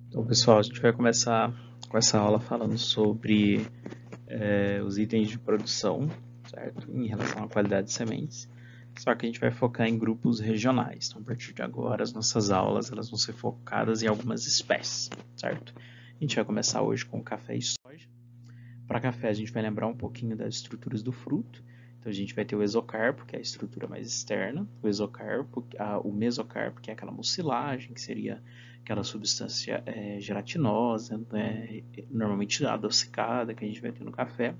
Então, pessoal, a gente vai começar com essa aula falando sobre os itens de produção, certo? Em relação à qualidade de sementes. Só que a gente vai focar em grupos regionais. Então, a partir de agora, as nossas aulas elas vão ser focadas em algumas espécies, certo? A gente vai começar hoje com café e soja. Para café, a gente vai lembrar um pouquinho das estruturas do fruto. Então, a gente vai ter o exocarpo, que é a estrutura mais externa, o exocarpo, o mesocarpo, que é aquela mucilagem, que seria aquela substância gelatinosa, né, normalmente adocicada, que a gente vai ter no café,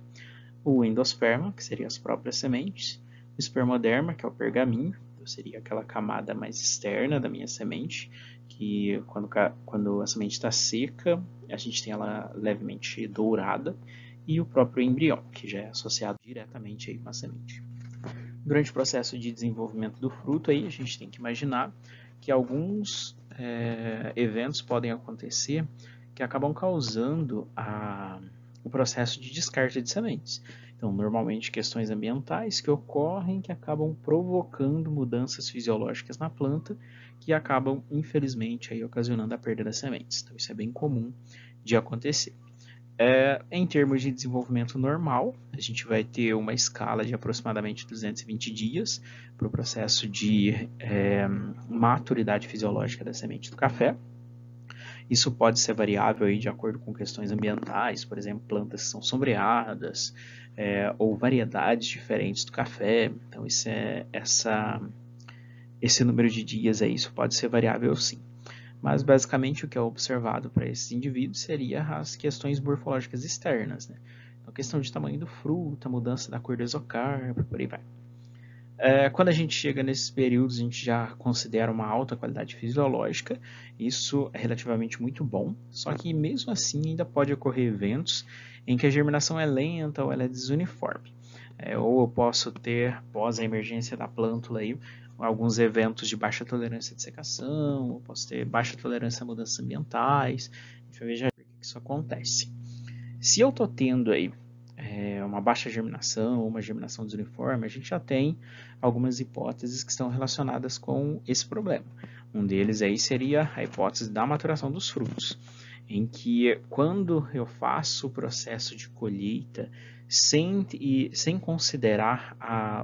o endosperma, que seria as próprias sementes, o espermoderma, que é o pergaminho, então seria aquela camada mais externa da minha semente, que quando a semente está seca, a gente tem ela levemente dourada, e o próprio embrião, que já é associado diretamente aí com a semente. Durante o processo de desenvolvimento do fruto, aí, a gente tem que imaginar que alguns eventos podem acontecer que acabam causando o processo de descarte de sementes. Então, normalmente, questões ambientais que ocorrem que acabam provocando mudanças fisiológicas na planta que acabam, infelizmente, aí, ocasionando a perda das sementes. Então, isso é bem comum de acontecer. Em termos de desenvolvimento normal, a gente vai ter uma escala de aproximadamente 220 dias para o processo de maturidade fisiológica da semente do café. Isso pode ser variável aí de acordo com questões ambientais, por exemplo, plantas que são sombreadas, ou variedades diferentes do café. Então, esse número de dias aí, isso pode ser variável sim. Mas basicamente o que é observado para esses indivíduos seria as questões morfológicas externas, né? Então, questão de tamanho do fruto, a mudança da cor do exocarpo, por aí vai. Quando a gente chega nesses períodos, a gente já considera uma alta qualidade fisiológica, isso é relativamente muito bom, só que mesmo assim ainda pode ocorrer eventos em que a germinação é lenta ou ela é desuniforme. Ou eu posso ter, após a emergência da plântula, aí, alguns eventos de baixa tolerância de secação, eu posso ter baixa tolerância a mudanças ambientais, a gente vai ver já por que isso acontece. Se eu estou tendo aí uma baixa germinação, uma germinação desuniforme, a gente já tem algumas hipóteses que estão relacionadas com esse problema. Um deles aí seria a hipótese da maturação dos frutos, em que quando eu faço o processo de colheita sem considerar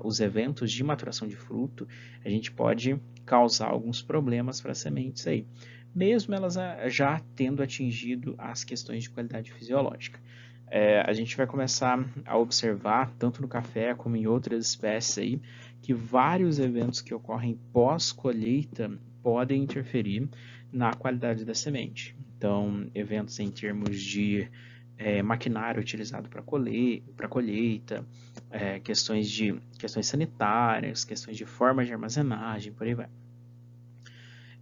os eventos de maturação de fruto, a gente pode causar alguns problemas para as sementes aí, mesmo elas já tendo atingido as questões de qualidade fisiológica. A gente vai começar a observar, tanto no café como em outras espécies aí, que vários eventos que ocorrem pós-colheita podem interferir na qualidade da semente. Então, eventos em termos de maquinário utilizado para colheita, questões sanitárias, questões de forma de armazenagem, por aí vai.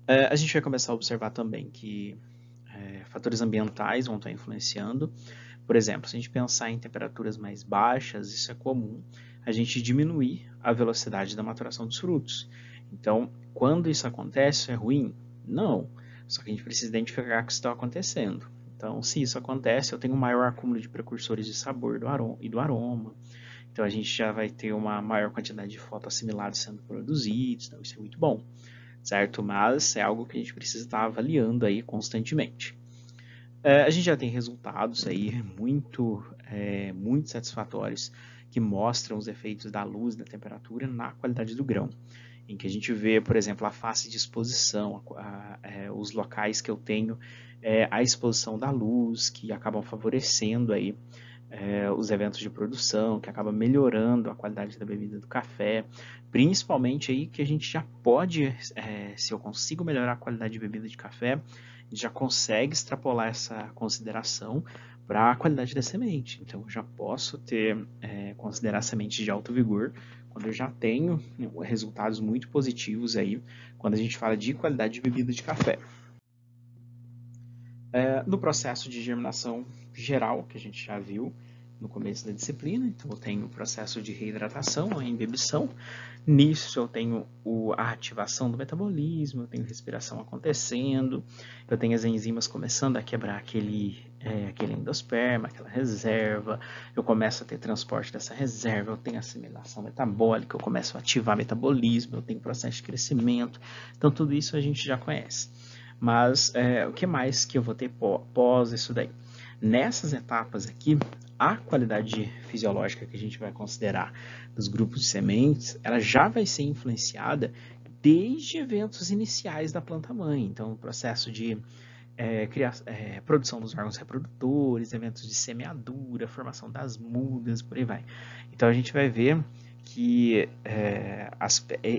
A gente vai começar a observar também que fatores ambientais vão estar influenciando. Por exemplo, se a gente pensar em temperaturas mais baixas, isso é comum a gente diminuir a velocidade da maturação dos frutos. Então, quando isso acontece, é ruim? Não. Só que a gente precisa identificar que isso está acontecendo. Então, se isso acontece, eu tenho um maior acúmulo de precursores de sabor e do aroma. Então, a gente já vai ter uma maior quantidade de fotoassimilados sendo produzidos. Então, isso é muito bom, certo? Mas é algo que a gente precisa estar avaliando aí constantemente. A gente já tem resultados aí muito satisfatórios que mostram os efeitos da luz e da temperatura na qualidade do grão, em que a gente vê, por exemplo, a face de exposição, os locais que eu tenho a exposição da luz, que acabam favorecendo aí os eventos de produção, que acaba melhorando a qualidade da bebida do café, principalmente aí que a gente já pode, se eu consigo melhorar a qualidade de bebida de café, já consegue extrapolar essa consideração para a qualidade da semente. Então, eu já posso considerar sementes de alto vigor quando eu já tenho resultados muito positivos aí quando a gente fala de qualidade de bebida de café. No processo de germinação geral, que a gente já viu no começo da disciplina, então eu tenho o processo de reidratação, a embebição. Nisso eu tenho a ativação do metabolismo, eu tenho respiração acontecendo, eu tenho as enzimas começando a quebrar aquele endosperma, aquela reserva, eu começo a ter transporte dessa reserva, eu tenho assimilação metabólica, eu começo a ativar metabolismo, eu tenho processo de crescimento, então tudo isso a gente já conhece. Mas o que mais que eu vou ter pós isso daí? Nessas etapas aqui, a qualidade fisiológica que a gente vai considerar dos grupos de sementes, ela já vai ser influenciada desde eventos iniciais da planta-mãe. Então, o processo de produção dos órgãos reprodutores, eventos de semeadura, formação das mudas, por aí vai. Então, a gente vai ver que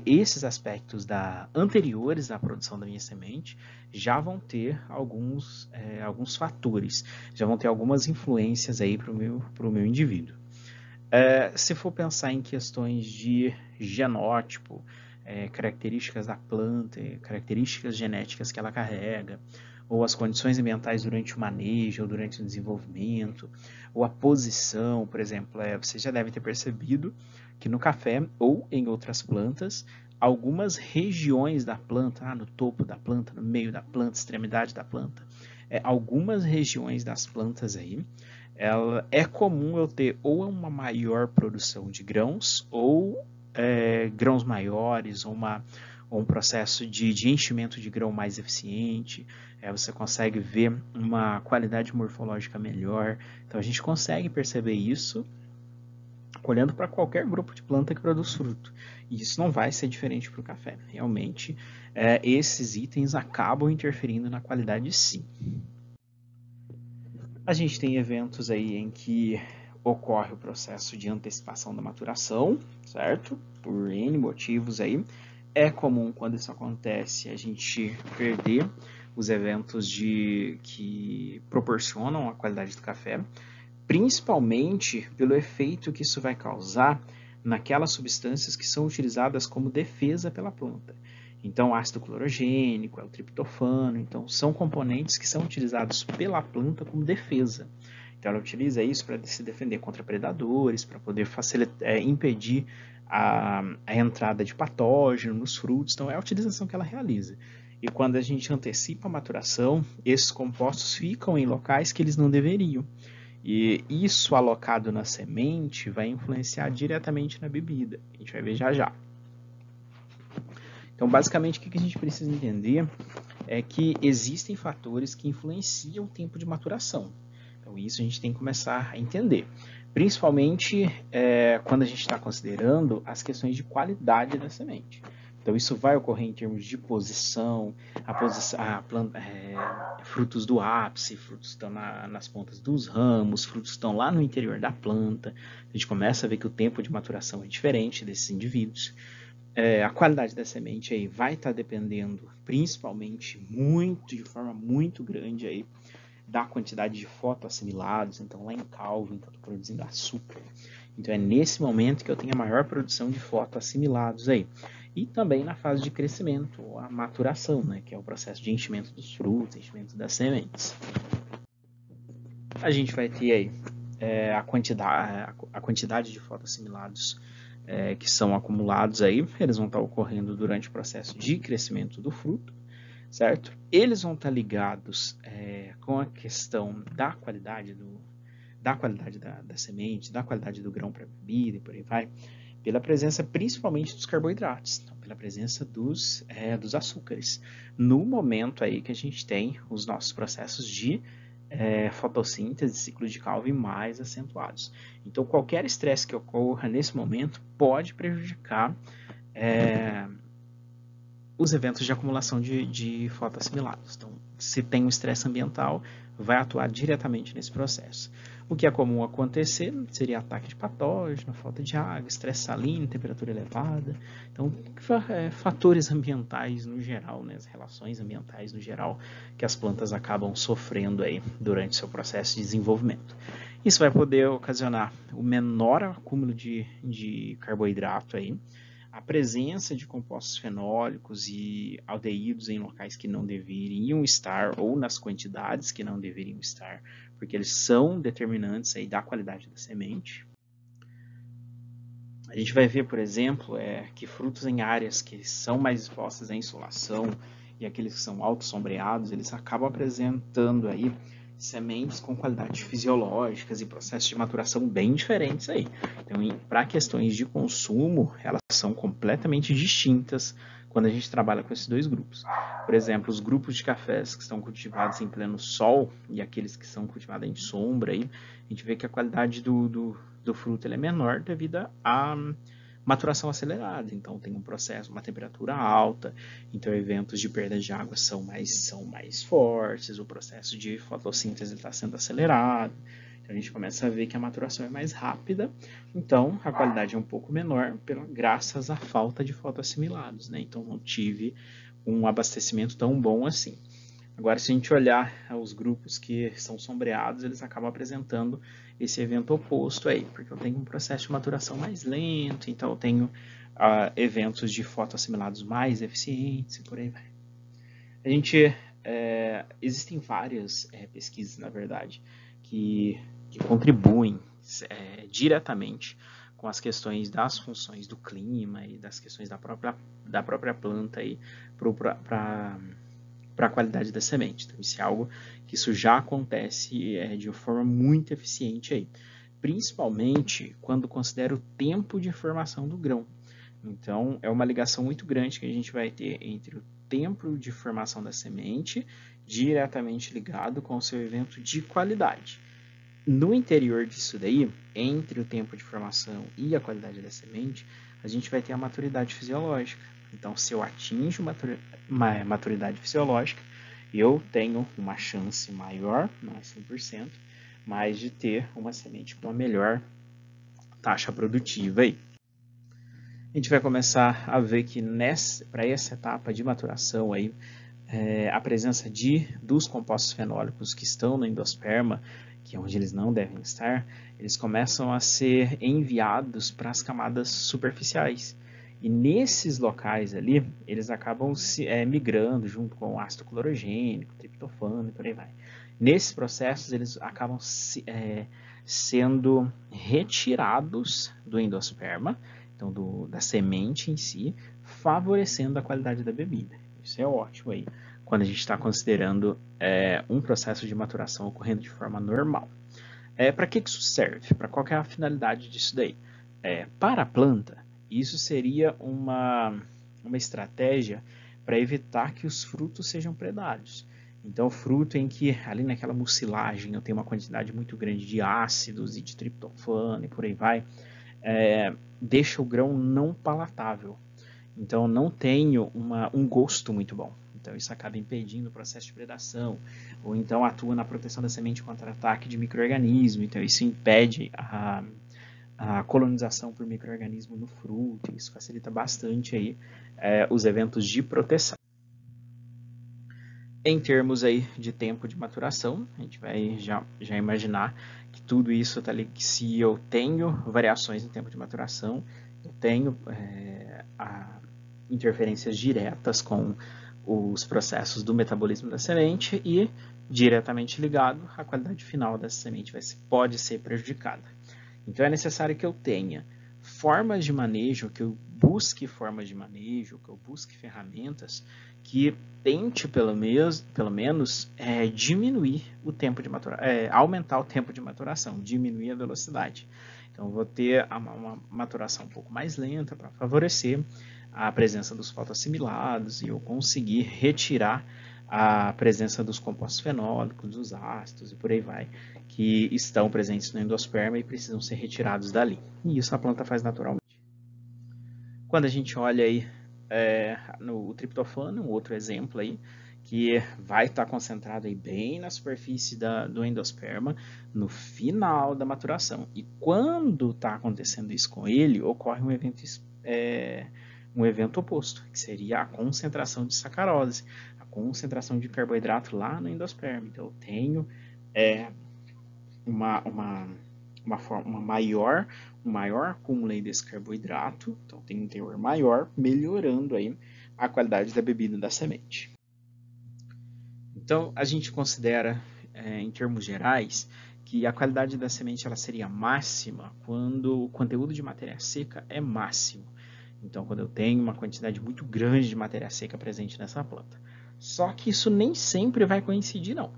esses aspectos anteriores à produção da minha semente já vão ter alguns fatores, já vão ter algumas influências aí para o meu indivíduo. Se for pensar em questões de genótipo, características da planta, características genéticas que ela carrega, ou as condições ambientais durante o manejo, ou durante o desenvolvimento, ou a posição, por exemplo, você já deve ter percebido que no café ou em outras plantas, algumas regiões da planta, no topo da planta, no meio da planta, extremidade da planta, algumas regiões das plantas aí, é comum eu ter ou uma maior produção de grãos, ou grãos maiores, ou um processo de enchimento de grão mais eficiente, você consegue ver uma qualidade morfológica melhor. Então a gente consegue perceber isso olhando para qualquer grupo de planta que produz fruto. E isso não vai ser diferente para o café. Realmente, esses itens acabam interferindo na qualidade, sim. A gente tem eventos aí em que ocorre o processo de antecipação da maturação, certo? Por N motivos aí. É comum, quando isso acontece, a gente perder os eventos que proporcionam a qualidade do café, principalmente pelo efeito que isso vai causar naquelas substâncias que são utilizadas como defesa pela planta. Então, ácido clorogênico, o triptofano, então são componentes que são utilizados pela planta como defesa. Então, ela utiliza isso para se defender contra predadores, para poder impedir a entrada de patógeno nos frutos. Então, é a utilização que ela realiza. E quando a gente antecipa a maturação, esses compostos ficam em locais que eles não deveriam. E isso alocado na semente vai influenciar diretamente na bebida. A gente vai ver já já. Então, basicamente, o que a gente precisa entender é que existem fatores que influenciam o tempo de maturação. Então, isso a gente tem que começar a entender. Principalmente quando a gente está considerando as questões de qualidade da semente. Então, isso vai ocorrer em termos de posição, frutos do ápice, frutos estão nas pontas dos ramos, frutos estão lá no interior da planta. A gente começa a ver que o tempo de maturação é diferente desses indivíduos. A qualidade da semente aí vai estar dependendo, principalmente, de forma muito grande aí, da quantidade de fotoassimilados. Então, lá em Calvin, que eu estou produzindo açúcar. Então, é nesse momento que eu tenho a maior produção de fotoassimilados aí. E também na fase de crescimento, a maturação, né, que é o processo de enchimento dos frutos, enchimento das sementes. A gente vai ter aí a quantidade de fotoassimilados que são acumulados aí, eles vão estar ocorrendo durante o processo de crescimento do fruto, certo? Eles vão estar ligados com a questão da qualidade da semente, da qualidade do grão para bebida e por aí vai, pela presença principalmente dos carboidratos, então, pela presença dos açúcares. No momento aí que a gente tem os nossos processos de fotossíntese, ciclo de Calvin mais acentuados. Então, qualquer estresse que ocorra nesse momento pode prejudicar os eventos de acumulação de fotoassimilados. Então, se tem um estresse ambiental, vai atuar diretamente nesse processo. O que é comum acontecer seria ataque de patógeno, falta de água, estresse salino, temperatura elevada. Então, fatores ambientais no geral, né, as relações ambientais no geral, que as plantas acabam sofrendo aí durante seu processo de desenvolvimento. Isso vai poder ocasionar o menor acúmulo de carboidrato aí, a presença de compostos fenólicos e aldeídos em locais que não deveriam estar ou nas quantidades que não deveriam estar, porque eles são determinantes aí da qualidade da semente. A gente vai ver, por exemplo, que frutos em áreas que são mais expostas à insolação e aqueles que são autossombreados, eles acabam apresentando aí sementes com qualidades fisiológicas e processos de maturação bem diferentes aí. Então, para questões de consumo, elas são completamente distintas quando a gente trabalha com esses dois grupos. Por exemplo, os grupos de cafés que estão cultivados em pleno sol e aqueles que são cultivados em sombra, aí, a gente vê que a qualidade do fruto é menor devido à maturação acelerada. Então tem um processo, uma temperatura alta, então eventos de perda de água são mais fortes, o processo de fotossíntese está sendo acelerado. Então a gente começa a ver que a maturação é mais rápida, então a qualidade é um pouco menor, graças à falta de fotoassimilados, né? Então não tive um abastecimento tão bom assim. Agora, se a gente olhar os grupos que são sombreados, eles acabam apresentando esse evento oposto aí, porque eu tenho um processo de maturação mais lento, então eu tenho eventos de fotoassimilados mais eficientes e por aí vai. Existem várias pesquisas, na verdade, que contribuem diretamente com as questões das funções do clima e das questões da própria planta para a qualidade da semente. Então, isso é algo que isso já acontece de uma forma muito eficiente aí, principalmente quando considera o tempo de formação do grão. Então, é uma ligação muito grande que a gente vai ter entre o tempo de formação da semente, diretamente ligado com o seu evento de qualidade. No interior disso daí, entre o tempo de formação e a qualidade da semente, a gente vai ter a maturidade fisiológica. Então, se eu atinjo uma maturidade fisiológica, eu tenho uma chance maior, não é 100%, mas de ter uma semente com uma melhor taxa produtiva aí. A gente vai começar a ver que para essa etapa de maturação aí, a presença dos compostos fenólicos que estão no endosperma, que é onde eles não devem estar, eles começam a ser enviados para as camadas superficiais. E nesses locais ali, eles acabam migrando junto com o ácido clorogênico, triptofano e por aí vai. Nesses processos, eles acabam sendo retirados do endosperma, então da semente em si, favorecendo a qualidade da bebida. Isso é ótimo aí, quando a gente está considerando um processo de maturação ocorrendo de forma normal. Para que isso serve? Para qual que é a finalidade disso daí? Para a planta, isso seria uma estratégia para evitar que os frutos sejam predados. Então, o fruto em que ali naquela mucilagem eu tenho uma quantidade muito grande de ácidos e de triptofano e por aí vai, deixa o grão não palatável. Então, eu não tenho um gosto muito bom. Então, isso acaba impedindo o processo de predação, ou então atua na proteção da semente contra ataque de micro-organismo. Então, isso impede a colonização por micro-organismo no fruto. Isso facilita bastante aí, os eventos de proteção. Em termos aí de tempo de maturação, a gente vai já imaginar que tudo isso está ali, que se eu tenho variações no tempo de maturação, eu tenho interferências diretas com os processos do metabolismo da semente e diretamente ligado à qualidade final dessa semente pode ser prejudicada. Então é necessário que eu tenha formas de manejo, que eu busque formas de manejo, que eu busque ferramentas que tente pelo menos diminuir o tempo de maturação, aumentar o tempo de maturação, diminuir a velocidade. Então eu vou ter uma maturação um pouco mais lenta para favorecer a presença dos fotoassimilados e eu conseguir retirar a presença dos compostos fenólicos, dos ácidos e por aí vai, que estão presentes no endosperma e precisam ser retirados dali. E isso a planta faz naturalmente. Quando a gente olha aí no triptofano, um outro exemplo aí, que vai estar concentrado aí bem na superfície do endosperma, no final da maturação. E quando está acontecendo isso com ele, ocorre um evento oposto, que seria a concentração de sacarose, a concentração de carboidrato lá no endosperma. Então eu tenho um maior acúmulo aí desse carboidrato, então tem um teor maior, melhorando aí a qualidade da bebida da semente. Então a gente considera, em termos gerais, que a qualidade da semente ela seria máxima quando o conteúdo de matéria seca é máximo. Então, quando eu tenho uma quantidade muito grande de matéria seca presente nessa planta. Só que isso nem sempre vai coincidir, não.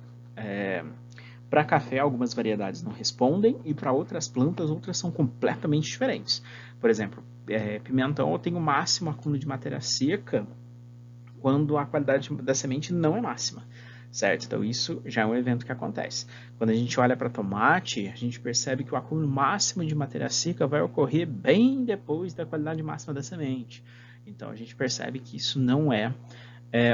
Para café, algumas variedades não respondem, e para outras plantas, outras são completamente diferentes. Por exemplo, pimentão eu tenho o máximo acúmulo de matéria seca quando a qualidade da semente não é máxima, certo? Então isso já é um evento que acontece. Quando a gente olha para tomate, a gente percebe que o acúmulo máximo de matéria seca vai ocorrer bem depois da qualidade máxima da semente. Então a gente percebe que isso não é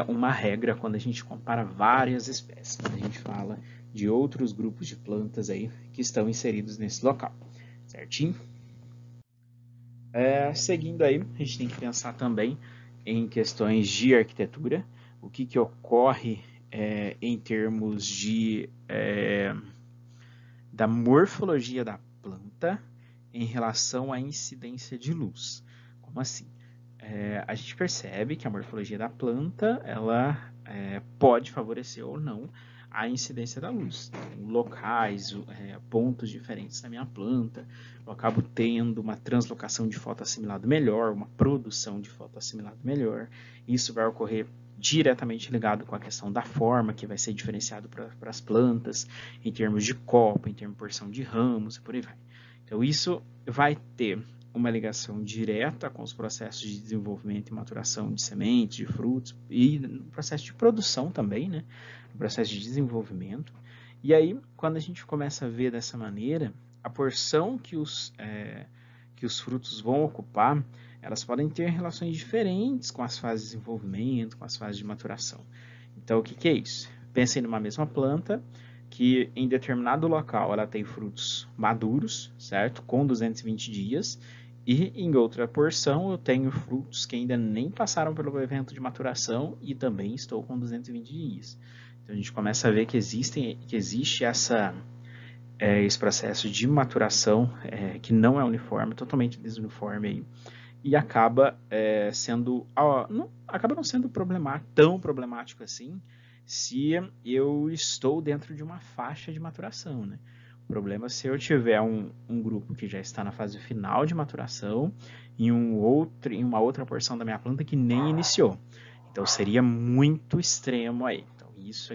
uma regra quando a gente compara várias espécies, quando a gente fala de outros grupos de plantas aí que estão inseridos nesse local, certinho? Seguindo aí, a gente tem que pensar também em questões de arquitetura, o que ocorre em termos da morfologia da planta em relação à incidência de luz. Como assim? A gente percebe que a morfologia da planta ela pode favorecer ou não a incidência da luz. Em locais, pontos diferentes da minha planta, eu acabo tendo uma translocação de fotoassimilado melhor, uma produção de fotoassimilado melhor. Isso vai ocorrer diretamente ligado com a questão da forma, que vai ser diferenciado para as plantas, em termos de copa, em termos de porção de ramos e por aí vai. Então, isso vai ter uma ligação direta com os processos de desenvolvimento e maturação de sementes, de frutos e no processo de produção também, né? No processo de desenvolvimento. E aí, quando a gente começa a ver dessa maneira, a porção que os frutos vão ocupar, elas podem ter relações diferentes com as fases de desenvolvimento, com as fases de maturação. Então, o que é isso? Pensem numa mesma planta, que em determinado local ela tem frutos maduros, certo? Com 220 dias, e em outra porção eu tenho frutos que ainda nem passaram pelo evento de maturação e também estou com 220 dias. Então a gente começa a ver que existe esse processo de maturação que não é uniforme, totalmente desuniforme aí, e acaba não sendo tão problemático assim, se eu estou dentro de uma faixa de maturação, né? O problema é se eu tiver um grupo que já está na fase final de maturação e em uma outra porção da minha planta que nem iniciou. Então seria muito extremo aí. Então isso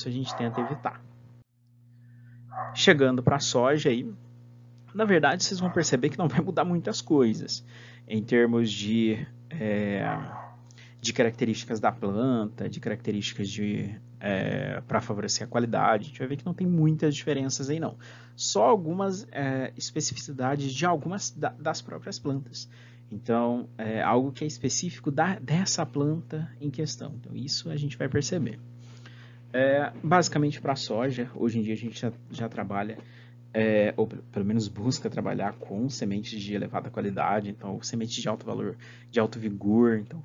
a gente tenta evitar. Chegando para a soja aí, na verdade vocês vão perceber que não vai mudar muitas coisas em termos de características da planta, de características para favorecer a qualidade. A gente vai ver que não tem muitas diferenças aí não. Só algumas especificidades de algumas das próprias plantas. Então, algo que é específico dessa planta em questão. Então, isso a gente vai perceber. Basicamente para a soja, hoje em dia a gente já trabalha ou pelo menos busca trabalhar com sementes de elevada qualidade, então sementes de alto valor, de alto vigor, então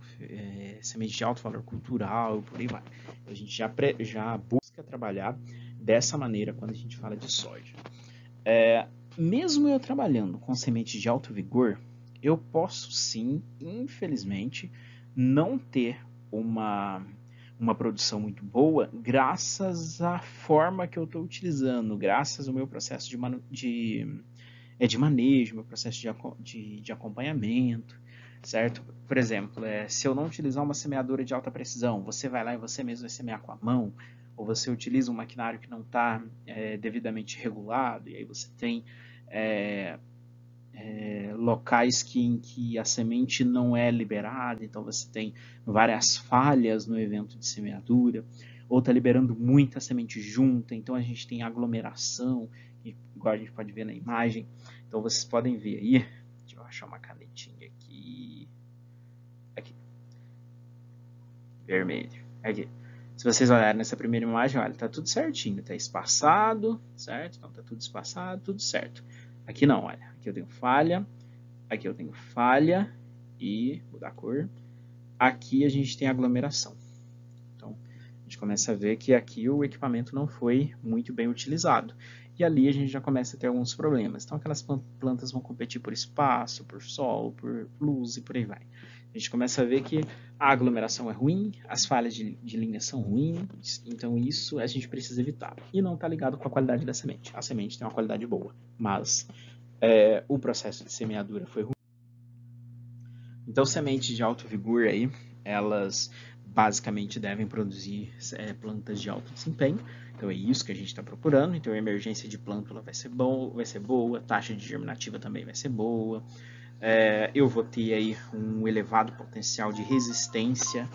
sementes de alto valor cultural, por aí vai. A gente já busca trabalhar dessa maneira quando a gente fala de soja. Mesmo eu trabalhando com sementes de alto vigor, eu posso sim, infelizmente, não ter uma produção muito boa, graças à forma que eu estou utilizando, graças ao meu processo de manejo, meu processo de acompanhamento, certo? Por exemplo, se eu não utilizar uma semeadora de alta precisão, você vai lá e você mesmo vai semear com a mão, ou você utiliza um maquinário que não está devidamente regulado, e aí você tem locais em que a semente não é liberada, então você tem várias falhas no evento de semeadura, ou está liberando muita semente junta, então a gente tem aglomeração, igual a gente pode ver na imagem. Então vocês podem ver aí, deixa eu achar uma canetinha aqui, vermelho, aqui. Se vocês olharem nessa primeira imagem, olha, tá tudo certinho, tá espaçado, certo? Então tá tudo espaçado, tudo certo. Aqui não, olha, aqui eu tenho falha, aqui eu tenho falha e mudar a cor. Aqui a gente tem aglomeração. Então a gente começa a ver que aqui o equipamento não foi muito bem utilizado. E ali a gente já começa a ter alguns problemas. Então aquelas plantas vão competir por espaço, por sol, por luz e por aí vai. A gente começa a ver que a aglomeração é ruim, as falhas de linha são ruins, então isso a gente precisa evitar. E não está ligado com a qualidade da semente. A semente tem uma qualidade boa, mas o processo de semeadura foi ruim. Então sementes de alto vigor aí, elas basicamente devem produzir plantas de alto desempenho. Então é isso que a gente está procurando. Então a emergência de plântula vai ser boa, a taxa de germinativa também vai ser boa. eu vou ter aí um elevado potencial de resistência,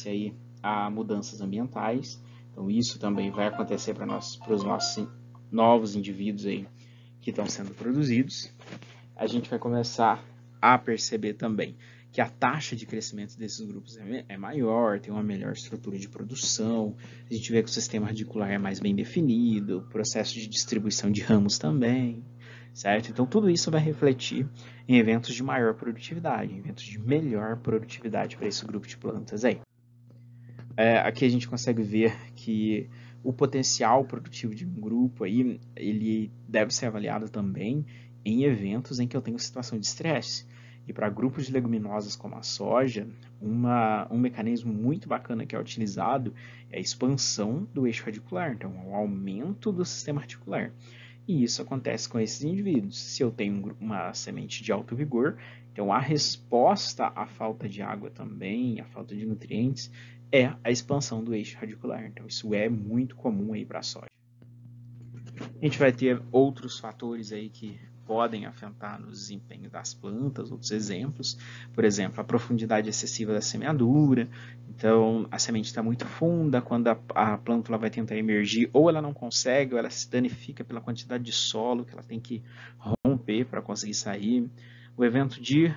aí a mudanças ambientais. Então isso também vai acontecer para os nossos novos indivíduos aí que estão sendo produzidos. A gente vai começar a perceber também que a taxa de crescimento desses grupos é maior, tem uma melhor estrutura de produção, a gente vê que o sistema radicular é mais bem definido, o processo de distribuição de ramos também, certo? Então tudo isso vai refletir em eventos de maior produtividade, em eventos de melhor produtividade para esse grupo de plantas aí. Aqui a gente consegue ver que o potencial produtivo de um grupo aí, ele deve ser avaliado também em eventos em que eu tenho situação de estresse. E para grupos de leguminosas como a soja, um mecanismo muito bacana que é utilizado é a expansão do eixo radicular, então o aumento do sistema radicular. E isso acontece com esses indivíduos. Se eu tenho uma semente de alto vigor, então a resposta à falta de água também, à falta de nutrientes, é a expansão do eixo radicular. Então isso é muito comum aí para a soja. A gente vai ter outros fatores aí que podem afetar no desempenho das plantas, outros exemplos, por exemplo, a profundidade excessiva da semeadura. Então, a semente está muito funda, quando a plântula vai tentar emergir, ou ela não consegue, ou ela se danifica pela quantidade de solo que ela tem que romper para conseguir sair. O evento de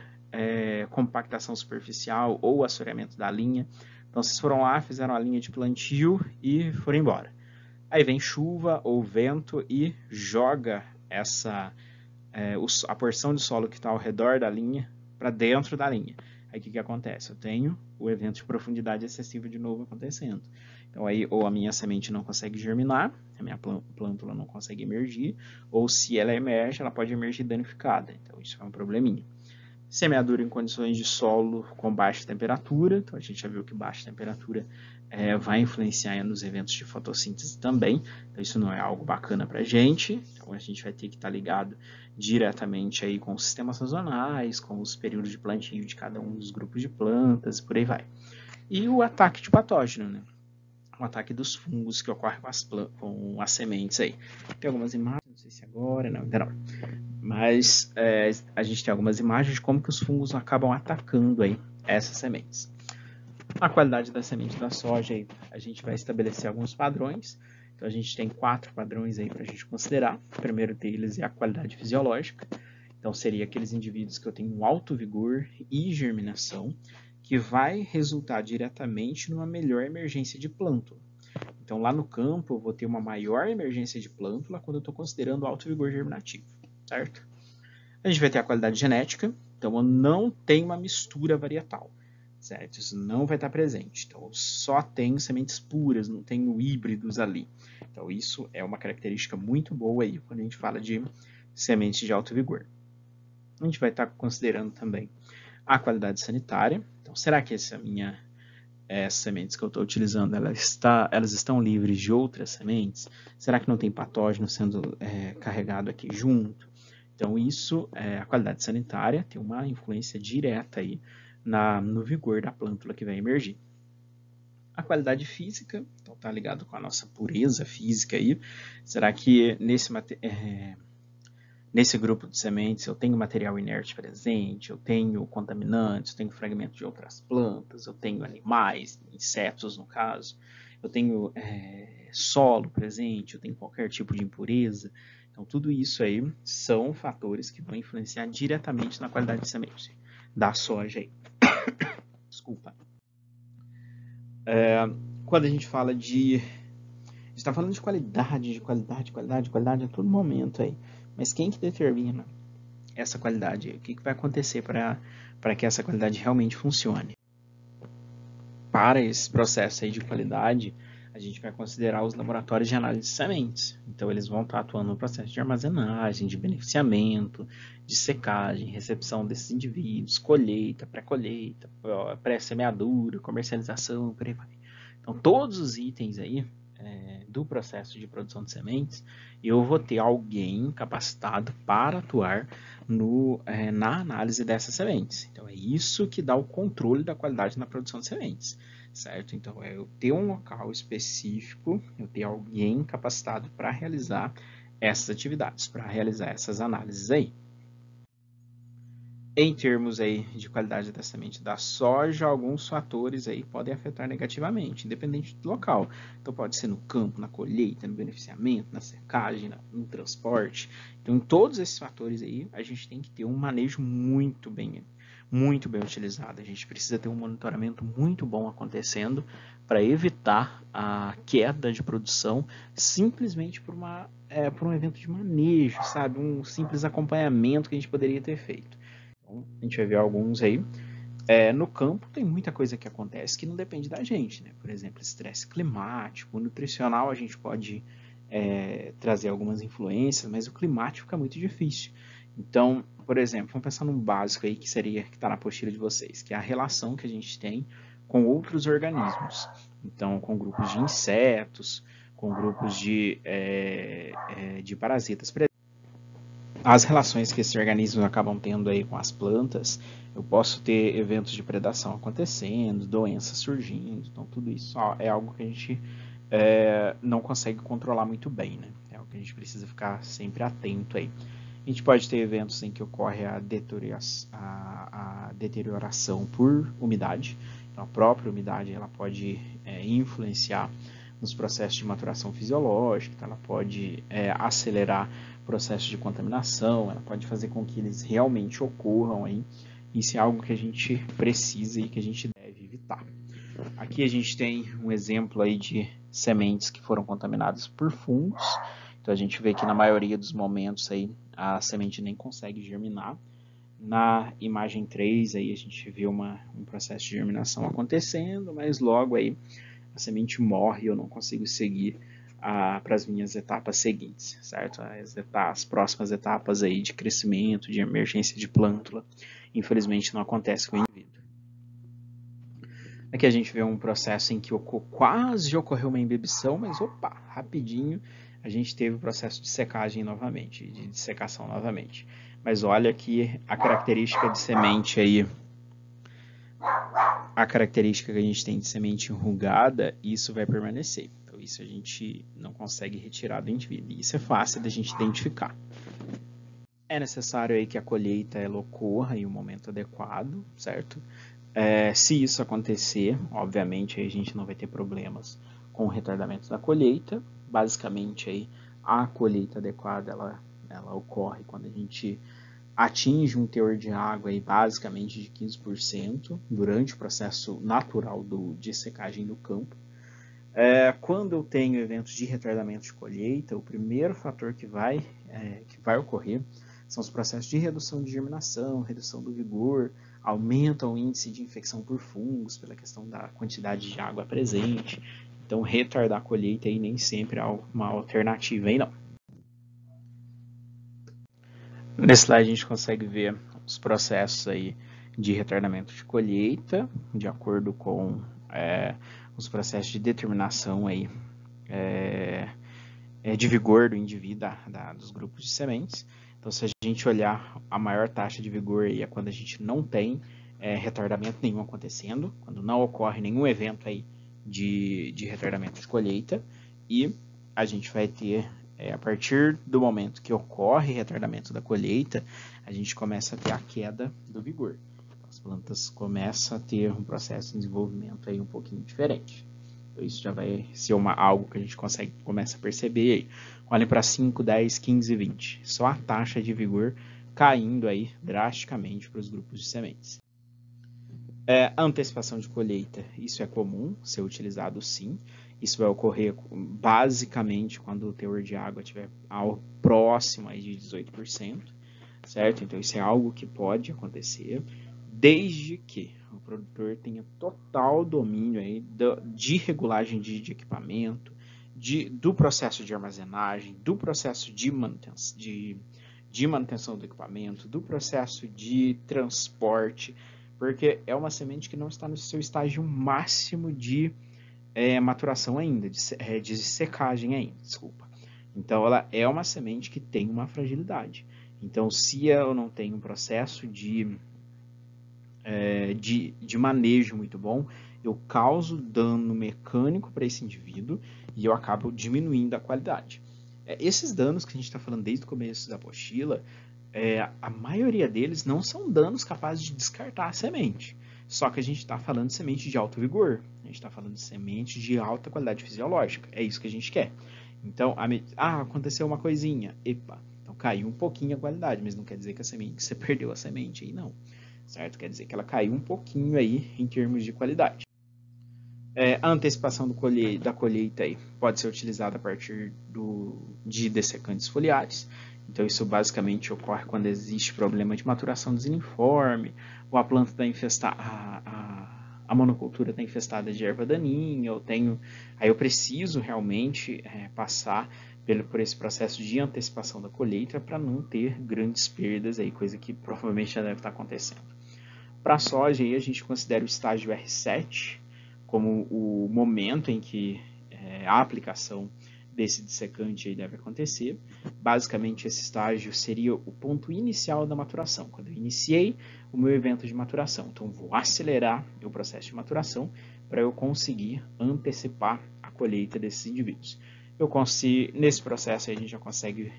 compactação superficial ou assoreamento da linha. Então, vocês foram lá, fizeram a linha de plantio e foram embora. Aí vem chuva ou vento e joga a porção de solo que está ao redor da linha para dentro da linha. Aí o que acontece? Eu tenho o evento de profundidade excessiva de novo acontecendo. Então aí ou a minha semente não consegue germinar, a minha plântula não consegue emergir, ou se ela emerge, ela pode emergir danificada. Então isso é um probleminha. Semeadura em condições de solo com baixa temperatura. Então a gente já viu que baixa temperatura vai influenciar nos eventos de fotossíntese também. Então isso não é algo bacana para a gente. Então a gente vai ter que estar ligado diretamente aí com os sistemas sazonais, com os períodos de plantio de cada um dos grupos de plantas, por aí vai. E o ataque de patógeno, né? O ataque dos fungos que ocorre com as sementes aí. Tem algumas imagens, não sei se agora, não, ainda não. Mas a gente tem algumas imagens de como que os fungos acabam atacando aí essas sementes. A qualidade da semente da soja, aí, a gente vai estabelecer alguns padrões. Então, a gente tem 4 padrões aí para a gente considerar. O primeiro deles é a qualidade fisiológica. Então, seria aqueles indivíduos que eu tenho um alto vigor e germinação, que vai resultar diretamente numa melhor emergência de plântula. Então, lá no campo, eu vou ter uma maior emergência de plântula quando eu estou considerando alto vigor germinativo, certo? A gente vai ter a qualidade genética. Então, eu não tenho uma mistura varietal, certo? Isso não vai estar presente. Então, eu só tenho sementes puras, não tenho híbridos ali. Então, isso é uma característica muito boa aí quando a gente fala de sementes de alto vigor. A gente vai estar considerando também a qualidade sanitária. Então, será que essas sementes que eu estou utilizando, elas estão livres de outras sementes? Será que não tem patógeno sendo carregado aqui junto? Então, isso, a qualidade sanitária tem uma influência direta aí no vigor da plântula que vai emergir. A qualidade física, então está ligado com a nossa pureza física aí. Será que nesse grupo de sementes eu tenho material inerte presente, eu tenho contaminantes, eu tenho fragmentos de outras plantas, eu tenho animais, insetos no caso, eu tenho solo presente, eu tenho qualquer tipo de impureza. Então, tudo isso aí são fatores que vão influenciar diretamente na qualidade de semente da soja aí. Desculpa. Quando a gente fala de... A gente está falando de qualidade a todo momento aí. Mas quem que determina essa qualidade? O que vai acontecer para que essa qualidade realmente funcione? Para esse processo aí de qualidade, a gente vai considerar os laboratórios de análise de sementes. Então, eles vão estar atuando no processo de armazenagem, de beneficiamento, de secagem, recepção desses indivíduos, colheita, pré-colheita, pré-semeadura, comercialização, por aí vai. Então, todos os itens aí do processo de produção de sementes, eu vou ter alguém capacitado para atuar na análise dessas sementes. Então, é isso que dá o controle da qualidade na produção de sementes, certo? Então, eu ter um local específico, eu ter alguém capacitado para realizar essas atividades, para realizar essas análises aí. Em termos aí de qualidade da semente da soja, alguns fatores aí podem afetar negativamente, independente do local. Então pode ser no campo, na colheita, no beneficiamento, na secagem, no transporte. Então, em todos esses fatores aí, a gente tem que ter um manejo muito bem utilizado. A gente precisa ter um monitoramento muito bom acontecendo para evitar a queda de produção simplesmente por um evento de manejo, sabe? Um simples acompanhamento que a gente poderia ter feito. Então, a gente vai ver alguns aí. No campo tem muita coisa que acontece que não depende da gente, né? Por exemplo, estresse climático, nutricional a gente pode trazer algumas influências, mas o climático fica muito difícil. Então, por exemplo, vamos pensar num básico aí que está na apostila de vocês, que é a relação que a gente tem com outros organismos. Então, com grupos de insetos, com grupos de parasitas. As relações que esses organismos acabam tendo aí com as plantas, eu posso ter eventos de predação acontecendo, doenças surgindo, então tudo isso é algo que a gente não consegue controlar muito bem, né? É algo que a gente precisa ficar sempre atento aí. A gente pode ter eventos em que ocorre a deterioração por umidade, então a própria umidade ela pode influenciar nos processos de maturação fisiológica, então ela pode acelerar processos de contaminação, ela pode fazer com que eles realmente ocorram aí. Isso é algo que a gente precisa e que a gente deve evitar. Aqui a gente tem um exemplo aí de sementes que foram contaminadas por fungos. Então a gente vê que na maioria dos momentos aí a semente nem consegue germinar. Na imagem 3 aí a gente vê um processo de germinação acontecendo, mas logo aí a semente morre e eu não consigo seguir para as minhas etapas seguintes, certo? As próximas etapas aí de crescimento, de emergência de plântula, infelizmente não acontece com o indivíduo. Aqui a gente vê um processo em que quase ocorreu uma embebição, mas opa, rapidinho a gente teve o processo de secagem novamente, de dissecação novamente. Mas olha que a característica de semente aí, a característica que a gente tem de semente enrugada, isso vai permanecer. Então isso a gente não consegue retirar do indivíduo. Isso é fácil da gente identificar. É necessário aí que a colheita ela ocorra em um momento adequado, certo? Se isso acontecer, obviamente aí a gente não vai ter problemas com o retardamento da colheita. Basicamente aí a colheita adequada ela ocorre quando a gente atinge um teor de água aí, basicamente de 15% durante o processo natural de secagem do campo. Quando eu tenho eventos de retardamento de colheita, o primeiro fator que vai ocorrer são os processos de redução de germinação, redução do vigor, aumenta o índice de infecção por fungos pela questão da quantidade de água presente. Então, retardar a colheita aí nem sempre é uma alternativa aí não. Nesse slide a gente consegue ver os processos aí de retardamento de colheita, de acordo com os processos de determinação aí, de vigor do indivíduo dos grupos de sementes. Então, se a gente olhar a maior taxa de vigor aí é quando a gente não tem retardamento nenhum acontecendo, quando não ocorre nenhum evento aí de retardamento de colheita, e a gente vai ter, a partir do momento que ocorre retardamento da colheita, a gente começa a ter a queda do vigor. As plantas começam a ter um processo de desenvolvimento aí um pouquinho diferente. Então, isso já vai ser algo que a gente começa a perceber aí. Olhem para 5, 10, 15, 20. Só a taxa de vigor caindo aí drasticamente para os grupos de sementes. A antecipação de colheita, isso é comum ser utilizado sim. Isso vai ocorrer basicamente quando o teor de água estiver próximo aí de 18%, certo? Então isso é algo que pode acontecer, desde que o produtor tenha total domínio aí de regulagem de equipamento, do processo de armazenagem, do processo de manutenção do equipamento, do processo de transporte, porque é uma semente que não está no seu estágio máximo de maturação ainda, de secagem ainda, desculpa. Então ela é uma semente que tem uma fragilidade. Então se eu não tenho um processo de manejo muito bom, eu causo dano mecânico para esse indivíduo e eu acabo diminuindo a qualidade. Esses danos que a gente está falando desde o começo da apostila, a maioria deles não são danos capazes de descartar a semente. Só que a gente está falando de semente de alto vigor, a gente está falando de semente de alta qualidade fisiológica, é isso que a gente quer. Então, aconteceu uma coisinha, epa, então caiu um pouquinho a qualidade, mas não quer dizer que você perdeu a semente aí, não. Certo? Quer dizer que ela caiu um pouquinho aí em termos de qualidade. A antecipação da colheita aí pode ser utilizada a partir de dessecantes foliares. Então, isso basicamente ocorre quando existe problema de maturação desuniforme, ou a planta está infestada, a monocultura está infestada de erva daninha, aí eu preciso realmente passar por esse processo de antecipação da colheita para não ter grandes perdas, aí, coisa que provavelmente já deve estar acontecendo. Para a soja, aí, a gente considera o estágio R7 como o momento em que a aplicação desse dissecante aí deve acontecer. Basicamente, esse estágio seria o ponto inicial da maturação, quando eu iniciei o meu evento de maturação. Então, vou acelerar o processo de maturação para eu conseguir antecipar a colheita desses indivíduos. Nesse processo, aí, a gente já consegue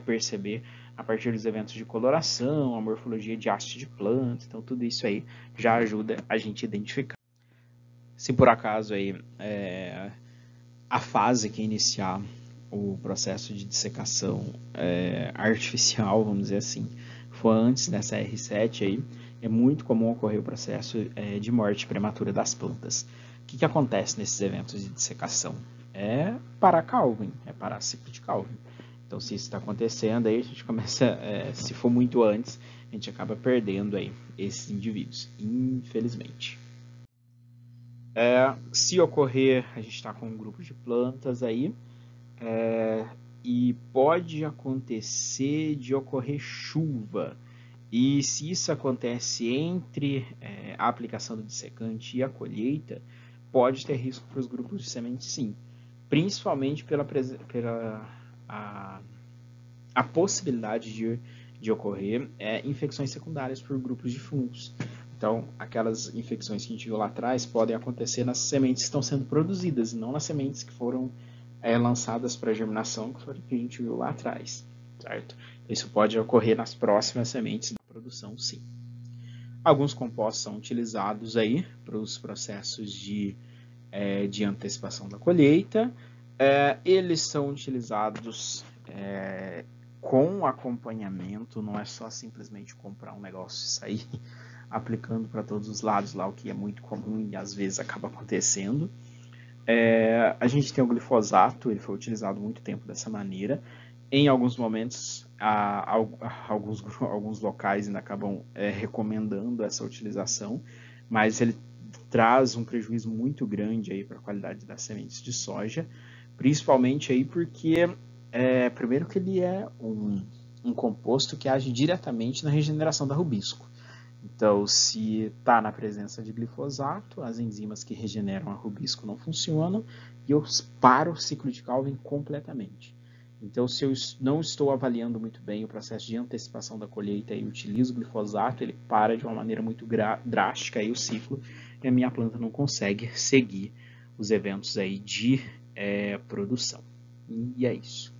perceber a partir dos eventos de coloração, a morfologia de haste de planta, então tudo isso aí já ajuda a gente a identificar. Se por acaso aí a fase que iniciar o processo de dissecação artificial, vamos dizer assim, for antes dessa R7 aí, é muito comum ocorrer o processo de morte prematura das plantas. O que acontece nesses eventos de dissecação? É parar Calvin, é parar ciclo de Calvin. Então, se isso está acontecendo, aí a gente começa, se for muito antes, a gente acaba perdendo aí esses indivíduos, infelizmente. Se ocorrer, a gente está com um grupo de plantas aí, e pode acontecer de ocorrer chuva. E se isso acontece entre a aplicação do dissecante e a colheita, pode ter risco para os grupos de sementes, sim. Principalmente pela a possibilidade de ocorrer infecções secundárias por grupos de fungos. Então, aquelas infecções que a gente viu lá atrás podem acontecer nas sementes que estão sendo produzidas, e não nas sementes que foram lançadas para germinação, que foi o que a gente viu lá atrás, certo? Isso pode ocorrer nas próximas sementes da produção, sim. Alguns compostos são utilizados aí para os processos de antecipação da colheita. Eles são utilizados com acompanhamento, não é só simplesmente comprar um negócio e sair aplicando para todos os lados lá, o que é muito comum e às vezes acaba acontecendo. A gente tem o glifosato, ele foi utilizado muito tempo dessa maneira. Em alguns momentos, alguns locais ainda acabam recomendando essa utilização, mas ele traz um prejuízo muito grande aí para a qualidade das sementes de soja, principalmente aí porque, primeiro que ele é um composto que age diretamente na regeneração da rubisco. Então, se está na presença de glifosato, as enzimas que regeneram a rubisco não funcionam e eu paro o ciclo de Calvin completamente. Então, se eu não estou avaliando muito bem o processo de antecipação da colheita e utilizo o glifosato, ele para de uma maneira muito drástica aí o ciclo e a minha planta não consegue seguir os eventos aí de produção. E é isso.